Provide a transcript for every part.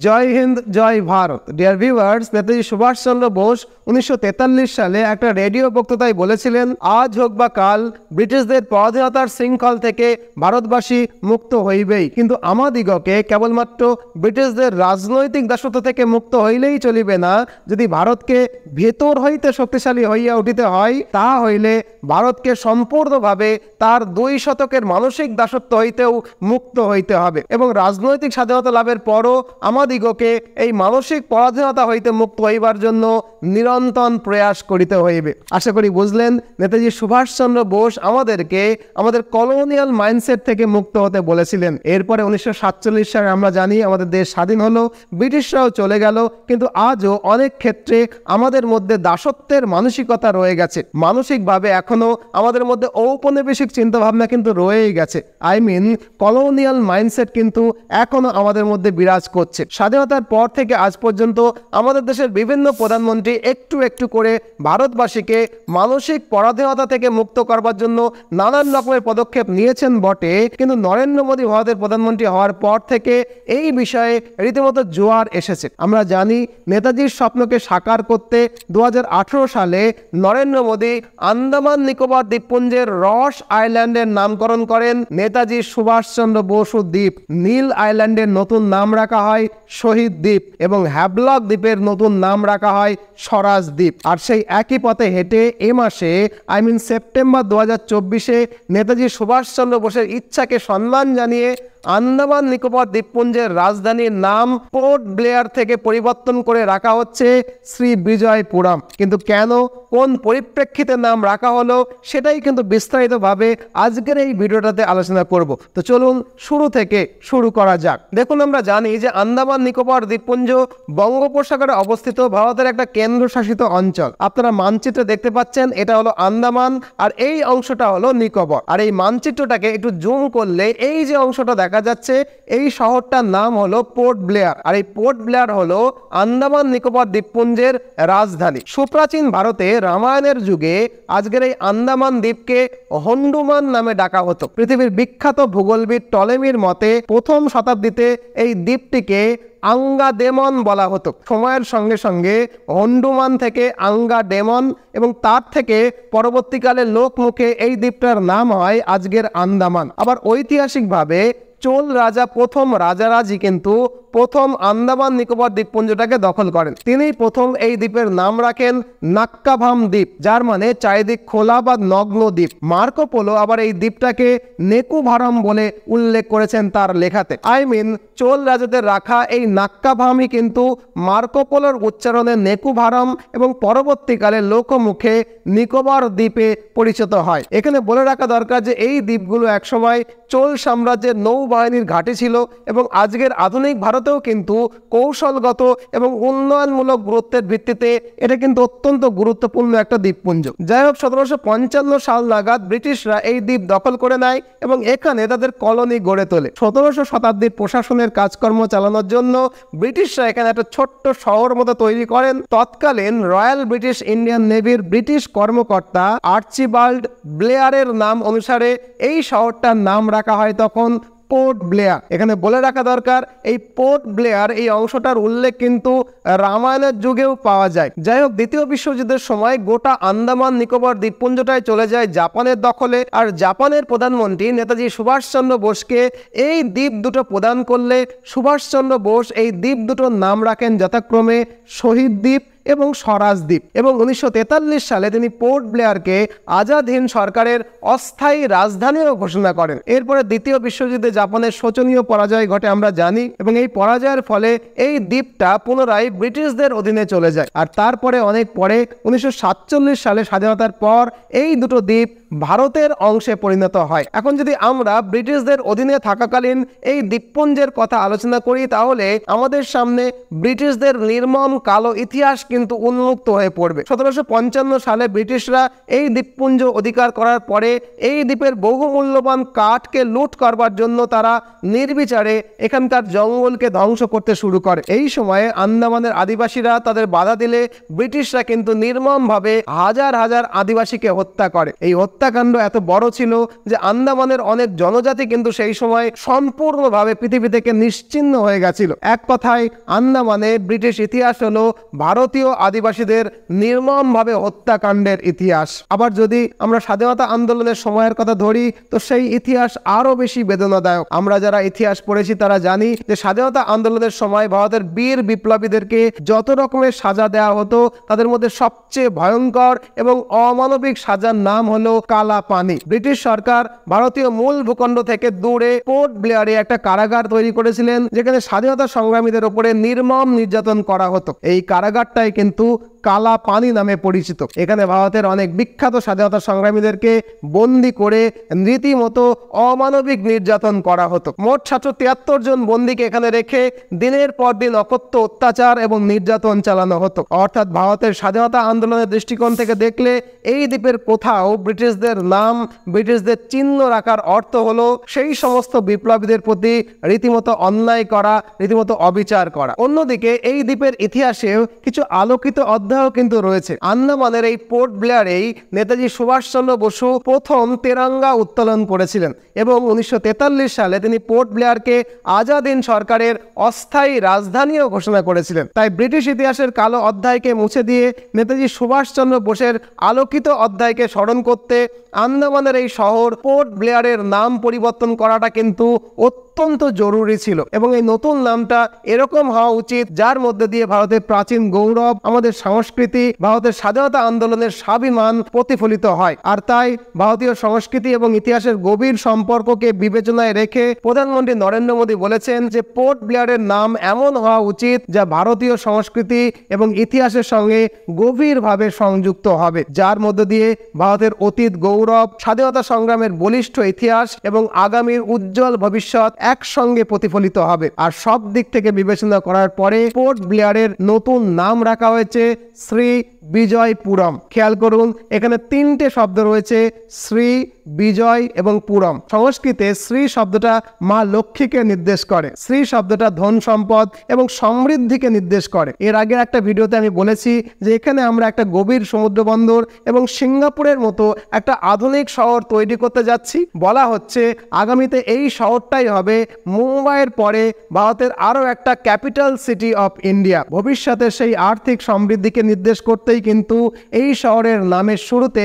জয় হিন্দ, জয় Bharat. Dear viewers, Netaji Subhash Chandra Bose 1943 সালে একটা radio বক্তৃতায় বলেছিলেন, আজ হোক বা কাল ব্রিটিশদের পরাধীনতার শৃঙ্খল থেকে ভারতবাসী মুক্ত হইবেই। কিন্তু আমাদিগকে কেবলমাত্র ব্রিটিশদের রাজনৈতিক দাসত্ব থেকে মুক্ত হইলেই চলিবে না। যদি ভারতকে ভেতর হইতে শক্তিশালী হইয়া উঠিতে হয়, তা হইলে ভারতকে সম্পূর্ণভাবে তার 2 শতকের মানসিক দাসত্ব হইতেও মুক্ত হইতে হবে। এবং রাজনৈতিক স্বাধীনতা লাভের পরও আমাদিগকে এই মানসিক পরাধীনতা হইতে মুক্ত হইবার জন্য নিরন্তর প্রয়াস করিতে হইবে। আশা করি বুঝলেন, নেতাজি সুভাষচন্দ্র বোস আমাদেরকে আমাদের কলোনিয়াল মাইন্ডসেট থেকে মুক্ত হতে বলেছিলেন। এরপরে 1947 সালে আমরা জানি আমাদের দেশ স্বাধীন হলো, ব্রিটিশরাও চলে গেল, কিন্তু আজও অনেক ক্ষেত্রে আমাদের মধ্যে দাসত্বের মানসিকতা রয়ে গেছে। মানসিকভাবে এখনো আমাদের মধ্যে ঔপনিবেশিক চিন্তাভাবনা কিন্তু রয়েই গেছে। কলোনিয়াল মাইন্ডসেট কিন্তু এখনো আমাদের মধ্যে বিরাজ করছে। স্বাধীনতার পর থেকে আজ পর্যন্ত আমাদের দেশের বিভিন্ন প্রধানমন্ত্রী একটু একটু করে ভারতবাসীকে মানসিক পরাধীনতা থেকে মুক্ত করবার জন্য নানান রকমের পদক্ষেপ নিয়েছেন বটে, কিন্তু নরেন্দ্র মোদী ভারতের প্রধানমন্ত্রী হওয়ার পর থেকে এই বিষয়ে রীতিমতো জোয়ার এসেছে। আমরা জানি নেতাজির স্বপ্নকে সাকার করতে 2018 সালে নরেন্দ্র মোদী আন্দামান নিকোবর দ্বীপপুঞ্জের রস আইল্যান্ডের নামকরণ করেন নেতাজি সুভাষচন্দ্র বসু দ্বীপ। নীল আইল্যান্ডের নতুন নাম রাখা হয় শহীদ দ্বীপ এবং হ্যাবলক দ্বীপের নতুন নাম রাখা হয় স্বরাজ দ্বীপ। আর সেই একই পথে হেঁটে এ মাসে সেপ্টেম্বর 2024-এ নেতাজি সুভাষচন্দ্র বোসের ইচ্ছাকে সম্মান জানিয়ে আন্দামান নিকোবর দ্বীপপুঞ্জের রাজধানীর নাম পোর্ট ব্লেয়ার থেকে পরিবর্তন করে রাখা হচ্ছে শ্রী বিজয়পুরম। কিন্তু কেন, কোন পরিপ্রেক্ষিতে নাম রাখা হলো, সেটাই কিন্তু বিস্তারিতভাবে আজকের এই ভিডিওটাতে আলোচনা করব। তো চলুন শুরু থেকে শুরু করা যাক। দেখুন, আমরা জানি যে আন্দামান নিকোবর দ্বীপপুঞ্জ বঙ্গোপসাগরে অবস্থিত ভারতের একটা কেন্দ্রশাসিত অঞ্চল। আপনারা মানচিত্রে দেখতে পাচ্ছেন, এটা হলো আন্দামান আর এই অংশটা হলো নিকোবর। আর এই মানচিত্রটাকে একটু জুম করলে এই যে অংশটা দেখা যাচ্ছে, এই শহরটার নাম হলো পোর্ট ব্লেয়ার। আর এই পোর্ট ব্লেয়ার হলো আন্দামান নিকোবর দ্বীপপুঞ্জের রাজধানী। সুপ্রাচীন ভারতে রামায়ণের যুগে আজকের এই আন্দামান দ্বীপকে হন্ডুমান নামে ডাকা হতো। পৃথিবীর বিখ্যাত ভূগোলবিদ টলেমির মতে 1ম শতাব্দীতে এই দ্বীপটিকে আঙ্গা ডেমন বলা হতো। সময়ের সঙ্গে সঙ্গে হন্ডুমান থেকে আঙ্গা ডেমন এবং তার থেকে পরবর্তীকালে লোকমুখে এই দ্বীপটার নাম হয় আজকের আন্দামান। আবার ঐতিহাসিকভাবে চোল রাজা প্রথম রাজারাজি কিন্তু প্রথম আন্দামান নিকোবর দ্বীপপুঞ্জটাকে দখল করেন। তিনি প্রথম এই দ্বীপের নাম রাখেন নাক্কাভাম দ্বীপ, যার মানে চারিদিক খোলা বা নগ্ন দ্বীপ। মার্কো পোলো আবার এই দ্বীপটাকে নেকুভারম বলে উল্লেখ করেছেন তার লেখাতে। চোল রাজাদের রাখা এই নাক্কাভামই কিন্তু মার্কো পোলোর উচ্চারণে নেকুভারম এবং পরবর্তীকালে লোকমুখে নিকোবর দ্বীপে পরিচিত হয়। এখানে বলে রাখা দরকার যে এই দ্বীপগুলো একসময় চোল সাম্রাজ্যের নৌবাহিনীর ঘাঁটি ছিল এবং আজকের আধুনিক ভারতেও কিন্তু কৌশলগত এবং উন্নয়নমূলক গুরুত্বের ভিত্তিতে এটা কিন্তু অত্যন্ত গুরুত্বপূর্ণ একটা দ্বীপপুঞ্জ। যাই হোক, 1755 সাল নাগাদ ব্রিটিশরা এই দ্বীপ দখল করে নেয় এবং এখানে তাদের কলোনি গড়ে তোলে। 1700 শতাব্দীর প্রশাসনের কাজকর্ম চালানোর জন্য ব্রিটিশরা এখানে একটা ছোট্ট শহর মতো তৈরি করেন। তৎকালীন রয়্যাল ব্রিটিশ ইন্ডিয়ান নেভির ব্রিটিশ কর্মকর্তা আর্চিবাল্ড ব্লেয়ারের নাম অনুসারে এই শহরটার নাম রাখা হয় তখন পোর্ট ব্লেয়ার। এখানে বলে রাখা দরকার, এই পোর্ট ব্লেয়ার এই অংশটার উল্লেখ কিন্তু রামায়ণের যুগেও পাওয়া যায়। যাই হোক, দ্বিতীয় বিশ্বযুদ্ধের সময় গোটা আন্দামান নিকোবর দ্বীপপুঞ্জটাই চলে যায় জাপানের দখলে। আর জাপানের প্রধানমন্ত্রী নেতাজি সুভাষচন্দ্র বোসকে এই দ্বীপ দুটো প্রদান করলে সুভাষচন্দ্র বোস এই দ্বীপ দুটোর নাম রাখেন যথাক্রমে শহীদ দ্বীপ এবং স্বরাজ দ্বীপ। এবং 1943 সালে তিনি পোর্ট ব্লেয়ারকে আজাদ হিন্দ সরকারের অস্থায়ী রাজধানীও ঘোষণা করেন। এরপরে দ্বিতীয় বিশ্বযুদ্ধে জাপানের শোচনীয় পরাজয় ঘটে আমরা জানি, এবং এই পরাজয়ের ফলে এই দ্বীপটা পুনরায় ব্রিটিশদের অধীনে চলে যায়। আর তারপরে অনেক পরে 1947 সালে স্বাধীনতার পর এই দুটো দ্বীপ ভারতের অংশে পরিণত হয়। এখন যদি আমরা ব্রিটিশদের অধীনে থাকাকালীন এই দ্বীপপুঞ্জের কথা আলোচনা করি, তাহলে আমাদের সামনে ব্রিটিশদের নির্মম কালো ইতিহাস কিন্তু উন্মুক্ত হয়ে পড়বে। 1755 সালে ব্রিটিশরা এই দ্বীপপুঞ্জ অধিকার করার পরে এই দ্বীপের বহু মূল্যবান কাঠকে লুট করবার জন্য তারা নির্বিচারে এখানকার জঙ্গলকে ধ্বংস করতে শুরু করে। এই সময়ে আন্দামানের আদিবাসীরা তাদের বাধা দিলে ব্রিটিশরা কিন্তু নির্মমভাবে হাজার হাজার আদিবাসীকে হত্যা করে। এই হত্যা হত্যাকাণ্ড এত বড় ছিল যে আন্দামানের অনেক জনজাতি কিন্তু সেই সময় সম্পূর্ণভাবে পৃথিবী থেকে নিশ্চিহ্ন হয়ে গেছিল। এক কথায় আন্দামানে ব্রিটিশ ইতিহাস হলো ভারতীয় আদিবাসীদের নির্মমভাবে হত্যাকাণ্ডের ইতিহাস। আবার যদি আমরা স্বাধীনতা আন্দোলনের সময়ের কথা ধরি তো সেই ইতিহাস আরো বেশি বেদনাদায়ক। আমরা যারা ইতিহাস পড়েছি তারা জানি যে স্বাধীনতা আন্দোলনের সময় ভারতের বীর বিপ্লবীদেরকে যত রকমের সাজা দেওয়া হতো তাদের মধ্যে সবচেয়ে ভয়ঙ্কর এবং অমানবিক সাজার নাম হলো কালা পানি। ব্রিটিশ সরকার ভারতীয় মূল ভূখণ্ড থেকে দূরে পোর্ট ব্লেয়ারে একটা কারাগার তৈরি করেছিলেন যেখানে স্বাধীনতা সংগ্রামীদের উপরে নির্মম নির্যাতন করা হতো। এই কারাগারটাই কিন্তু কালা পানি নামে পরিচিত। এখানে ভারতের অনেক বিখ্যাত স্বাধীনতা সংগ্রামীদেরকে বন্দি করে রীতিমতো অমানবিক নির্যাতন করা হতো। মোট 773 জন বন্দীকে এখানে রেখে দিনের পর দিন অকথ্য অত্যাচার এবং নির্যাতন চালানো হতো। অর্থাৎ ভারতের স্বাধীনতা আন্দোলনের দৃষ্টিকোণ থেকে দেখলে এই দ্বীপের কোথাও ব্রিটিশদের নাম, ব্রিটিশদের চিহ্ন রাখার অর্থ হলো সেই সমস্ত বিপ্লবীদের প্রতি রীতিমতো অন্যায় করা, রীতিমতো অবিচার করা। অন্যদিকে এই দ্বীপের ইতিহাসেও কিছু আলোকিত অধ্যায় কিন্তু রয়েছে। আন্দামানের এই পোর্ট ব্লেয়ারেই নেতাজি সুভাষচন্দ্র বসু প্রথম তেরঙ্গা উত্তোলন করেছিলেন এবং 1943 সালে তিনি পোর্ট ব্লেয়ারকে আজাদ হিন্দ সরকারের অস্থায়ী রাজধানীও ঘোষণা করেছিলেন। তাই ব্রিটিশ ইতিহাসের কালো অধ্যায়কে মুছে দিয়ে নেতাজি সুভাষচন্দ্র বোসের আলোকিত অধ্যায়কে স্মরণ করতে আন্দামানের এই শহর পোর্ট ব্লেয়ারের নাম পরিবর্তন করাটা কিন্তু অত্যন্ত জরুরি ছিল এবং এই নতুন নামটা এরকম হওয়া উচিত যার মধ্যে দিয়ে ভারতের প্রাচীন গৌরব, আমাদের সংস্কৃতি, ভারতের স্বাধীনতা আন্দোলনের স্বাভিমান প্রতিফলিত হয়। আর তাই ভারতীয় সংস্কৃতি এবং ইতিহাসের গভীর সম্পর্ককে বিবেচনায় রেখে প্রধানমন্ত্রী নরেন্দ্র মোদী বলেছেন যে পোর্ট ব্লেয়ারের নাম এমন হওয়া উচিত যা ভারতীয় সংস্কৃতি এবং ইতিহাসের সঙ্গে গভীরভাবে সংযুক্ত হবে, যার মধ্য দিয়ে ভারতের অতীত গৌরব, স্বাধীনতা সংগ্রামের বলিষ্ঠ ইতিহাস এবং আগামীর উজ্জ্বল ভবিষ্যৎ একসঙ্গে প্রতিফলিত হবে। আর সব দিক থেকে বিবেচনা করার পরে পোর্ট ব্লেয়ারের নতুন নাম রাখা হয়েছে শ্রী বিজয়পুরম। খেয়াল করুন, এখানে 3টে শব্দ রয়েছে, শ্রী, বিজয় এবং পুরম। সংস্কৃতে শ্রী শব্দটা মা লক্ষ্মীকে নির্দেশ করে, শ্রী শব্দটা ধন সম্পদ এবং সমৃদ্ধিকে নির্দেশ করে। এর আগের একটা ভিডিওতে আমি বলেছি যে এখানে আমরা একটা গভীর সমুদ্র বন্দর এবং সিঙ্গাপুরের মতো একটা আধুনিক শহর তৈরি করতে যাচ্ছি। বলা হচ্ছে আগামীতে এই শহরটাই হবে মুম্বাইয়ের পরে ভারতের আরো একটা ক্যাপিটাল সিটি অফ ইন্ডিয়া। ভবিষ্যতে সেই আর্থিক সমৃদ্ধিকে নির্দেশ করতেই কিন্তু এই শহরের নামের শুরুতে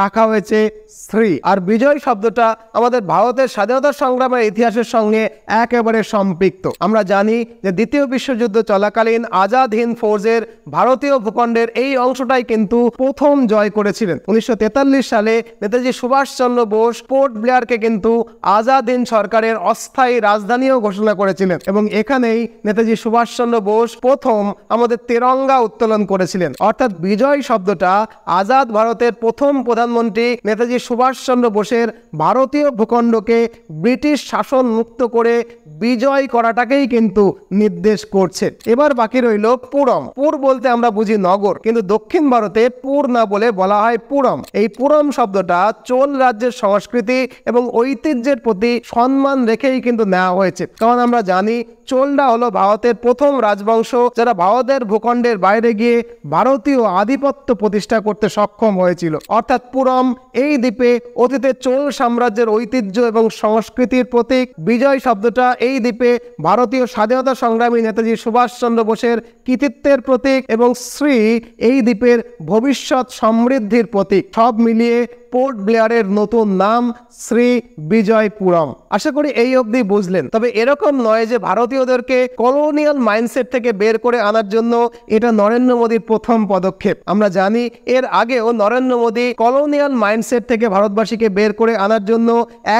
রাখা হয়েছে শ্রী। আর বিজয় শব্দটা আমাদের ভারতের স্বাধীনতা সংগ্রামের ইতিহাসের সঙ্গে একেবারে সম্পৃক্ত। আমরা জানি যে দ্বিতীয় বিশ্বযুদ্ধ চলাকালীন আজাদ হিন্দ ফৌজের ভারতীয় ভূখণ্ডের এই অংশটাই কিন্তু প্রথম জয় করেছিলেন। 1943 সালে নেতাজি সুভাষচন্দ্র বোস পোর্ট ব্লেয়ারকে কিন্তু আজাদ হিন্দ সরকারের অস্থায়ী রাজধানীও ঘোষণা করেছিলেন এবং এখানেই নেতাজি সুভাষচন্দ্র বোস প্রথম আমাদের তেরঙ্গা উত্তোলন করেছিলেন। অর্থাৎ বিজয় শব্দটা আজাদ ভারতের প্রথম প্রধানমন্ত্রী নেতাজি সুভাষচন্দ্র বোসের ভারতীয় ভূখণ্ডকে ব্রিটিশ শাসন মুক্ত করে বিজয় করাটাকেই কিন্তু নির্দেশ করছে। এবার বাকি রইল পুরম। পুর বলতে আমরা বুঝি নগর, কিন্তু দক্ষিণ ভারতে পুর না বলে বলা হয় পুরম। এই পুরম শব্দটা চোল রাজ্যের সংস্কৃতি এবং ঐতিহ্যের প্রতি সম্মান রেখেই কিন্তু নেওয়া হয়েছে। কারণ আমরা জানি চোলরা হলো ভারতের প্রথম রাজবংশ যারা ভারতের ভূখণ্ডের বাইরে গিয়ে ভারতীয় আধিপত্য প্রতিষ্ঠা করতে সক্ষম হয়েছিল। অর্থাৎ পুরম এই দ্বীপে অতীতে চোল সাম্রাজ্যের ঐতিহ্য এবং সংস্কৃতির প্রতীক। বিজয় শব্দটা এই দ্বীপে ভারতীয় স্বাধীনতা সংগ্রামী নেতাজি সুভাষচন্দ্র বোসের কৃতিত্বের প্রতীক এবং শ্রী এই দ্বীপের ভবিষ্যৎ সমৃদ্ধির প্রতীক। সব মিলিয়ে পোর্ট ব্লেয়ারের নতুন নাম শ্রী বিজয়পুরম। আশা করি এই অবধি বুঝলেন। তবে এরকম নয় যে ভারতীয়দেরকে কলোনিয়াল মাইন্ডসেট থেকে বের করে আনার জন্য এটা নরেন্দ্র মোদীর প্রথম পদক্ষেপ। আমরা জানি এর আগেও নরেন্দ্র মোদী কলোনিয়াল মাইন্ডসেট থেকে ভারতবাসীকে বের করে আনার জন্য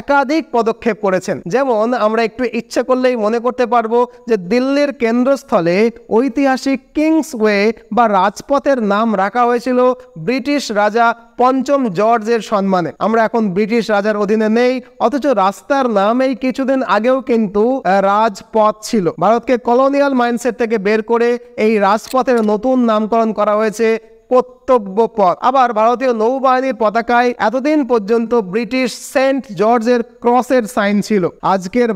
একাধিক পদক্ষেপ করেছেন। যেমন আমরা একটু ইচ্ছা করলেই মনে করতে পারবো যে দিল্লির কেন্দ্রস্থলে ঐতিহাসিক কিংসওয়ে বা রাজপথের নাম রাখা হয়েছিল ব্রিটিশ রাজা পঞ্চম জর্জের সম্মানে। আমরা এখন ব্রিটিশ রাজার অধীনে নেই, অথচ রাস্তার নাম এই কিছুদিন আগেও কিন্তু রাজপথ ছিল। ভারতকে কলোনিয়াল মাইন্ডসেট থেকে বের করে এই রাজপথের নতুন নামকরণ করা হয়েছে কর্তব্য পথ। আবার ভারতীয় নৌবাহিনীর পতাকায় এতদিন পর্যন্ত ব্রিটিশ সেন্ট জর্জের ক্রসের সাইন ছিল। আজকের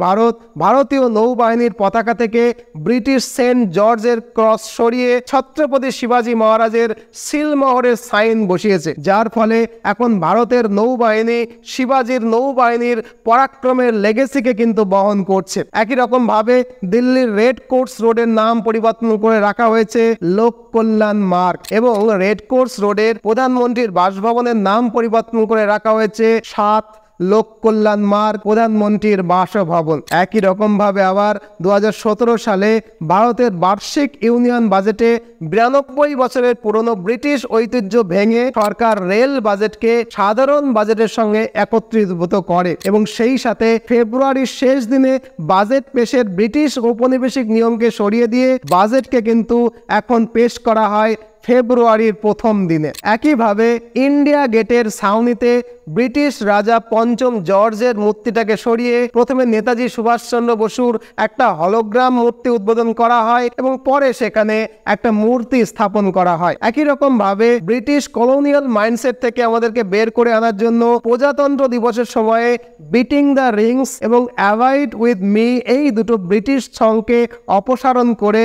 ভারতীয় নৌবাহিনীর পতাকা থেকে ব্রিটিশ সেন্ট জর্জের ক্রস সরিয়ে ছত্রপতি শিবাজী মহারাজের সিলমোহরের সাইন বসিয়েছে, যার ফলে এখন ভারতের নৌবাহিনী শিবাজীর নৌবাহিনীর পরাক্রমের লেগেসিকে কিন্তু বহন করছে। একই রকম ভাবে দিল্লির রেড কোর্স রোডের নাম পরিবর্তন করে রাখা হয়েছে লোক কল্যাণ মার্গ এবং রেড কোর্স রোডের প্রধানমন্ত্রীর বাসভবনের নাম পরিবর্তন করে রাখা হয়েছে 7 লোক কল্যাণ মার্গ প্রধানমন্ত্রীর বাসভবন। একই রকম ভাবে আবার 2017 সালে ভারতের বার্ষিক ইউনিয়ন বাজেটে 92 বছরের পুরনো ব্রিটিশ ঐতিহ্য ভেঙে সরকার রেল বাজেটকে সাধারণ বাজেটের সঙ্গে একত্রিত করে এবং সেই সাথে ফেব্রুয়ারির শেষ দিনে বাজেট পেশের ব্রিটিশ ঔপনিবেশিক নিয়মকে সরিয়ে দিয়ে বাজেটকে কিন্তু এখন পেশ করা হয় ফেব্রুয়ারির প্রথম দিনে। একইভাবে ইন্ডিয়া গেটের ছাউনিতে ব্রিটিশ রাজা পঞ্চম জর্জের মূর্তিটাকে সরিয়ে প্রথমে নেতাজি সুভাষচন্দ্র বসুর একটা হলোগ্রাম মূর্তি উদ্বোধন করা হয় এবং পরে সেখানে একটা মূর্তি স্থাপন করা হয়। একই রকম ভাবে ব্রিটিশ কলোনিয়াল মাইন্ডসেট থেকে আমাদেরকে বের করে আনার জন্য প্রজাতন্ত্র দিবসের সময়ে বিটিং দ্য রিংস এবং অ্যাভয়েড উইথ মি এই দুটো ব্রিটিশ সংকে অপসারণ করে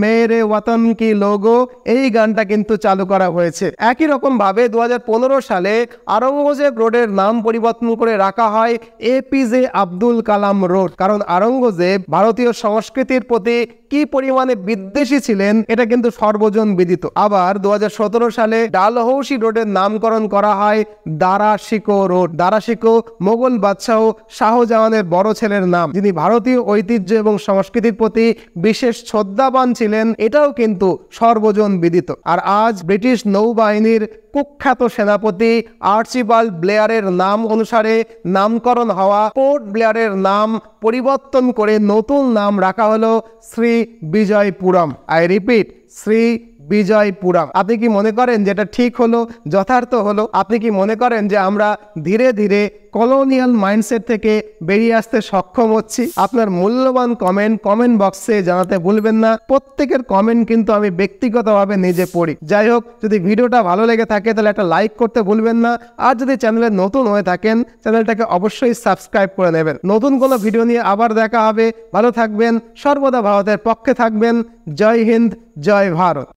মেরে ওয়াতন কি লোগো এই গানটা কিন্তু চালু করা হয়েছে। একই রকম ভাবে 2015 সালে আওরঙ্গজেব রোডের নাম পরিবর্তন করে রাখা হয় এপিজে আব্দুল কালাম রোড, কারণ আওরঙ্গজেব ভারতীয় সংস্কৃতির প্রতি কি পরিমাণে বিদ্বেষী ছিলেন এটা কিন্তু সর্বজন বিদিত। আবার 2017 সালে ডালহৌসি রোডের নামকরণ করা হয় দারা শিকো রোড। দারা শিকো মোগল বাদশাহ শাহজাহানের বড় ছেলের নাম, যিনি ভারতীয় ঐতিহ্য এবং সংস্কৃতির প্রতি বিশেষ শ্রদ্ধাবান ছিলেন, এটাও কিন্তু সর্বজন বিদিত। আর আজ ব্রিটিশ নৌবাহিনীর কুখ্যাত সেনাপতি আর্চিবাল্ড ব্লেয়ারের নাম অনুসারে নামকরণ হওয়া পোর্ট ব্লেয়ারের নাম পরিবর্তন করে নতুন নাম রাখা হলো শ্রী বিজয়পুরম। I repeat, Sri Vijayapuram. আপনি কি মনে করেন যে এটা ঠিক হলো, যথার্থ হলো? আপনি কি মনে করেন যে আমরা ধীরে ধীরে কলোনিয়াল মাইন্ডসেট থেকে বেরিয়ে আসতে সক্ষম হচ্ছি? আপনার মূল্যবান কমেন্ট বক্সে জানাতে ভুলবেন না। প্রত্যেকের কমেন্ট কিন্তু আমি ব্যক্তিগতভাবে নিজে পড়ি। যাই হোক, যদি ভিডিওটা ভালো লেগে থাকে তাহলে একটা লাইক করতে ভুলবেন না। আর যদি চ্যানেলে নতুন হয়ে থাকেন চ্যানেলটাকে অবশ্যই সাবস্ক্রাইব করে নেবেন। নতুন কোনো ভিডিও নিয়ে আবার দেখা হবে। ভালো থাকবেন, সর্বদা ভারতের পক্ষে থাকবেন। জয় হিন্দ, জয় ভারত।